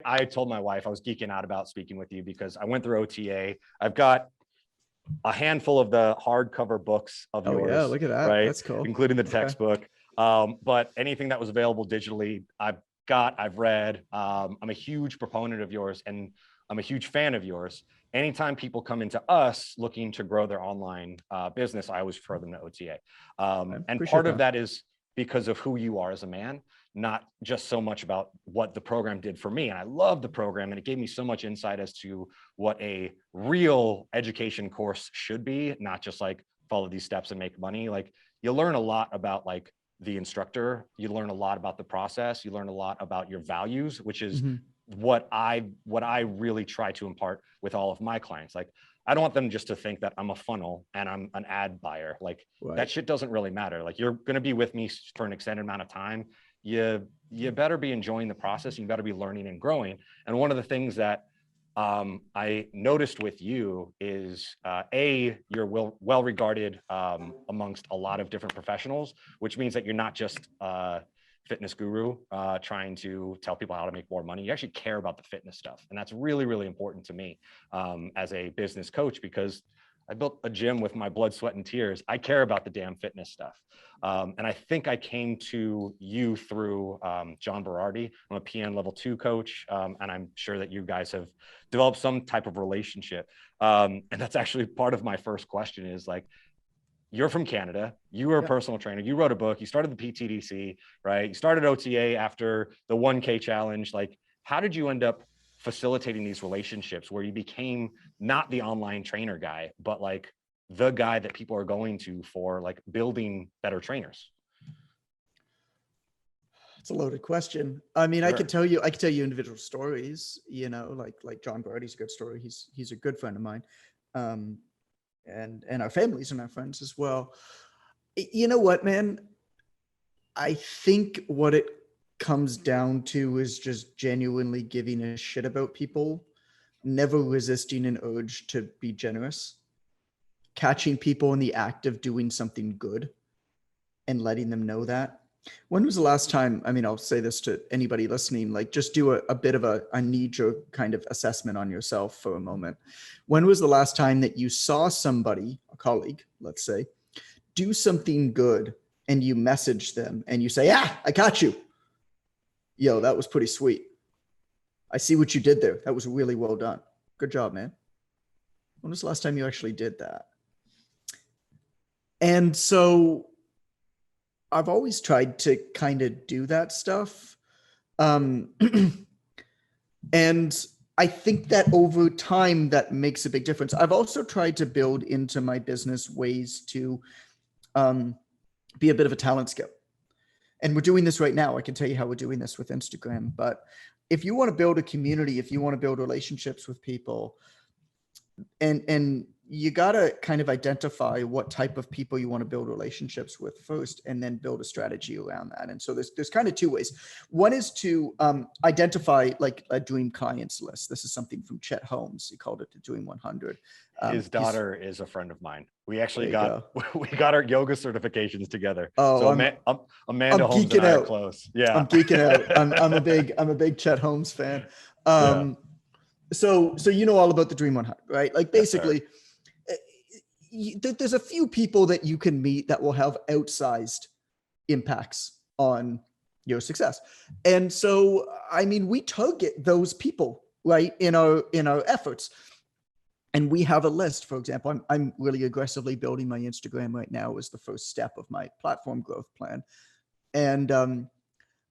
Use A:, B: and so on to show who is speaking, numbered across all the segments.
A: I told my wife I was geeking out about speaking with you because I went through OTA. I've got a handful of the hardcover books of yours.
B: Yeah, look at that.
A: Right?
B: That's cool.
A: Including the textbook. But anything that was available digitally, I've read. I'm a huge proponent of yours, and I'm a huge fan of yours. Anytime people come into us looking to grow their online business, I always refer them to OTA. And part of that is because of who you are as a man, not just so much about what the program did for me. And I love the program, and it gave me so much insight as to what a real education course should be, not just like follow these steps and make money. Like, you learn a lot about like the instructor, you learn a lot about the process, you learn a lot about your values, which is what I really try to impart with all of my clients. Like, I don't want them just to think that I'm a funnel and I'm an ad buyer. Like, that shit doesn't really matter. Like, you're going to be with me for an extended amount of time. You better be enjoying the process. You better be learning and growing. And one of the things that I noticed with you is you're well regarded amongst a lot of different professionals, which means that you're not just fitness guru trying to tell people how to make more money. You actually care about the fitness stuff. And that's really, really important to me as a business coach, because I built a gym with my blood, sweat, and tears. I care about the damn fitness stuff. And I think I came to you through John Berardi. I'm a PN level 2 coach. And I'm sure that you guys have developed some type of relationship. And that's actually part of my first question is like, you're from Canada, you were a personal trainer, you wrote a book, you started the PTDC, right? You started OTA after the 1K challenge. Like, how did you end up facilitating these relationships where you became not the online trainer guy, but like the guy that people are going to for like building better trainers?
B: It's a loaded question. I mean, sure. I could tell you individual stories, you know, like John Brady's a good story. He's a good friend of mine. And our families and our friends as well. You know what, man? I think what it comes down to is just genuinely giving a shit about people, never resisting an urge to be generous, catching people in the act of doing something good and letting them know that. When was the last time, I mean, I'll say this to anybody listening, like just do a bit of a knee-jerk kind of assessment on yourself for a moment. When was the last time that you saw somebody, a colleague, let's say, do something good and you message them and you say, I got you. Yo, that was pretty sweet. I see what you did there. That was really well done. Good job, man. When was the last time you actually did that? And so I've always tried to kind of do that stuff. And I think that over time, that makes a big difference. I've also tried to build into my business ways to be a bit of a talent scout. And we're doing this right now. I can tell you how we're doing this with Instagram. But if you want to build a community, if you want to build relationships with people, and you got to kind of identify what type of people you want to build relationships with first, and then build a strategy around that. And so there's kind of two ways. One is to identify like a dream clients list. This is something from Chet Holmes. He called it the Dream 100.
A: His daughter is a friend of mine. We actually got our yoga certifications together.
B: Oh,
A: so Amanda Holmes and I are close. Yeah,
B: I'm geeking out. I'm a big Chet Holmes fan. So you know all about the Dream 100, right? Like basically, there's a few people that you can meet that will have outsized impacts on your success. And so, I mean, we target those people, right, in our efforts. And we have a list. For example, I'm really aggressively building my Instagram right now as the first step of my platform growth plan. And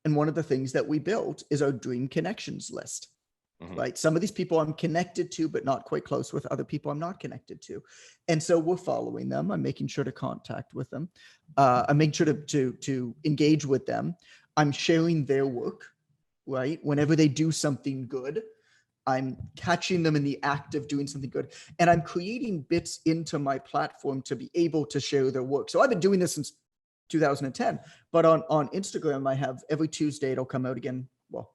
B: one of the things that we built is our Dream Connections list. Right. Some of these people I'm connected to, but not quite close with. Other people I'm not connected to. And so we're following them. I'm making sure to contact with them. I'm making sure to engage with them. I'm sharing their work, right? Whenever they do something good, I'm catching them in the act of doing something good. And I'm creating bits into my platform to be able to share their work. So I've been doing this since 2010, but on Instagram, I have every Tuesday, it'll come out again. Well,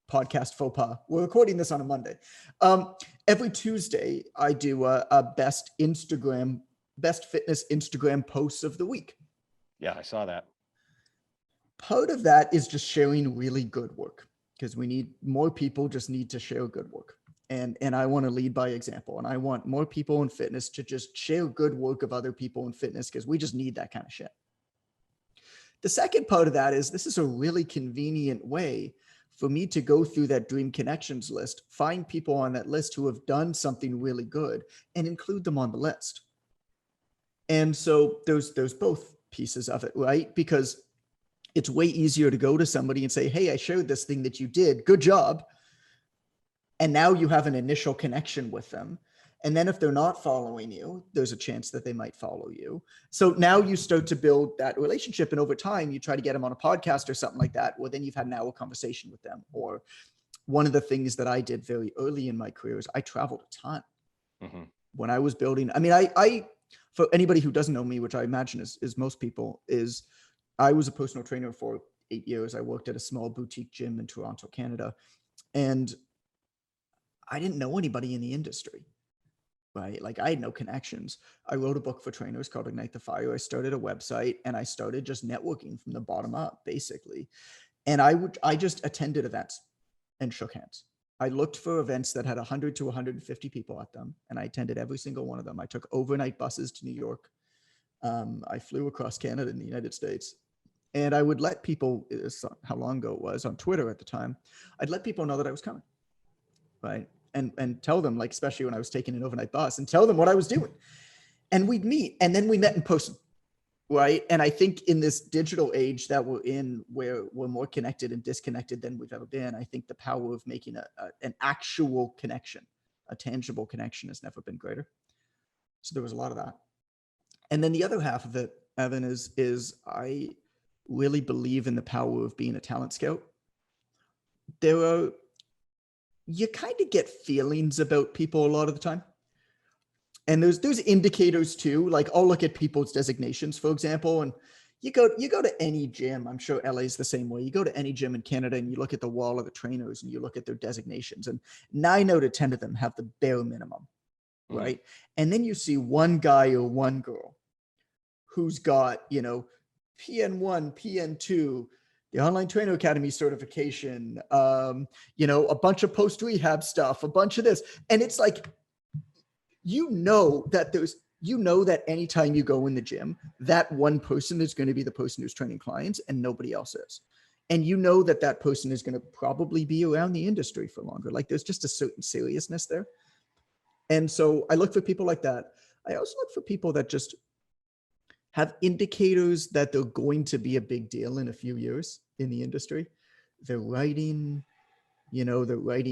B: podcast faux pas. We're recording this on a Monday. Every Tuesday, I do a best fitness Instagram posts of the week.
A: Yeah, I saw that.
B: Part of that is just sharing really good work. because we need more people just need to share good work. And I want to lead by example. And I want more people in fitness to just share good work of other people in fitness, because we just need that kind of shit. The second part of that is this is a really convenient way for me to go through that dream connections list, find people on that list who have done something really good, and include them on the list. And so there's both pieces of it, right? Because it's way easier to go to somebody and say, hey, I shared this thing that you did. Good job. And now you have an initial connection with them. And then if they're not following you, there's a chance that they might follow you. So now you start to build that relationship. And over time, you try to get them on a podcast or something like that. Well, then you've had an hour conversation with them. Or one of the things that I did very early in my career is I traveled a ton. Mm-hmm. When I was building, I mean, I for anybody who doesn't know me, which I imagine is most people, is I was a personal trainer for 8 years. I worked at a small boutique gym in Toronto, Canada. And I didn't know anybody in the industry, right? Like I had no connections. I wrote a book for trainers called Ignite the Fire. I started a website and I started just networking from the bottom up, basically. And I just attended events and shook hands. I looked for events that had 100 to 150 people at them, and I attended every single one of them. I took overnight buses to New York. I flew across Canada and the United States. And I would let people, how long ago it was, on Twitter at the time, I'd let people know that I was coming, right? And tell them, like, especially when I was taking an overnight bus, and tell them what I was doing. And we'd meet, and then we met in person, right? And I think in this digital age that we're in, where we're more connected and disconnected than we've ever been, I think the power of making an actual connection, a tangible connection, has never been greater. So there was a lot of that. And then the other half of it, Evan, is I really believe in the power of being a talent scout. You kind of get feelings about people a lot of the time. And there's indicators too. Like I'll look at people's designations, for example, and you go to any gym. I'm sure LA's the same way. You go to any gym in Canada and you look at the wall of the trainers and you look at their designations, and 9 out of 10 of them have the bare minimum, right? And then you see one guy or one girl who's got, PN1, PN2, the Online Trainer Academy certification, a bunch of post-rehab stuff, a bunch of this. And it's like, that anytime you go in the gym, that one person is going to be the person who's training clients and nobody else is. And that person is going to probably be around the industry for longer. Like there's just a certain seriousness there. And so I look for people like that. I also look for people that just have indicators that they're going to be a big deal in a few years in the industry. Their writing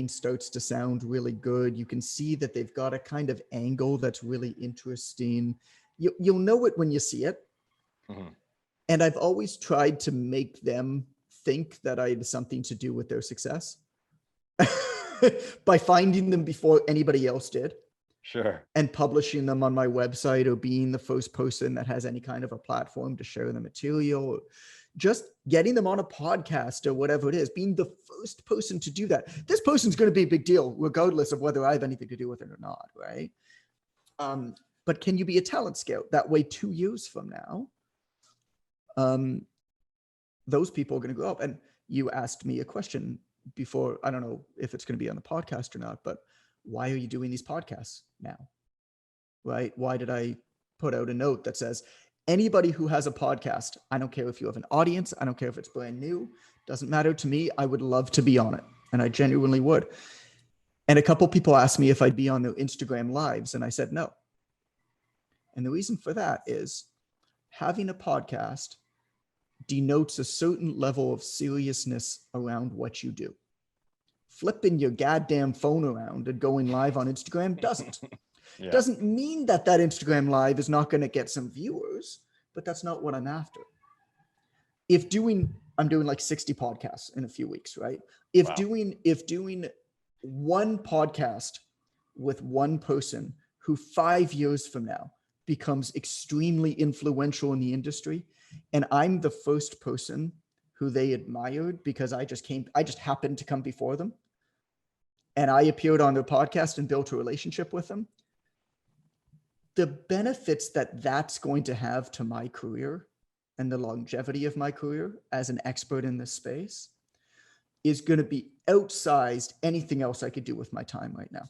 B: starts to sound really good. You can see that they've got a kind of angle that's really interesting. You'll know it when you see it. Mm-hmm. And I've always tried to make them think that I had something to do with their success by finding them before anybody else did.
A: Sure.
B: And publishing them on my website, or being the first person that has any kind of a platform to share the material, or just getting them on a podcast or whatever it is, being the first person to do that. This person's going to be a big deal, regardless of whether I have anything to do with it or not, right? But can you be a talent scout? That way, 2 years from now, those people are going to grow up. And you asked me a question before, I don't know if it's going to be on the podcast or not, but why are you doing these podcasts now? Right? Why did I put out a note that says, anybody who has a podcast, I don't care if you have an audience, I don't care if it's brand new, doesn't matter to me. I would love to be on it. And I genuinely would. And a couple people asked me if I'd be on their Instagram lives, and I said no. And the reason for that is having a podcast denotes a certain level of seriousness around what you do. Flipping your goddamn phone around and going live on Instagram doesn't. Yeah. Doesn't mean that Instagram live is not going to get some viewers, but that's not what I'm after. I'm doing like 60 podcasts in a few weeks, right? If doing one podcast with one person who 5 years from now becomes extremely influential in the industry, and I'm the first person who they admired because I just happened to come before them, and I appeared on their podcast and built a relationship with them, the benefits that's going to have to my career and the longevity of my career as an expert in this space is going to be outsized anything else I could do with my time right now.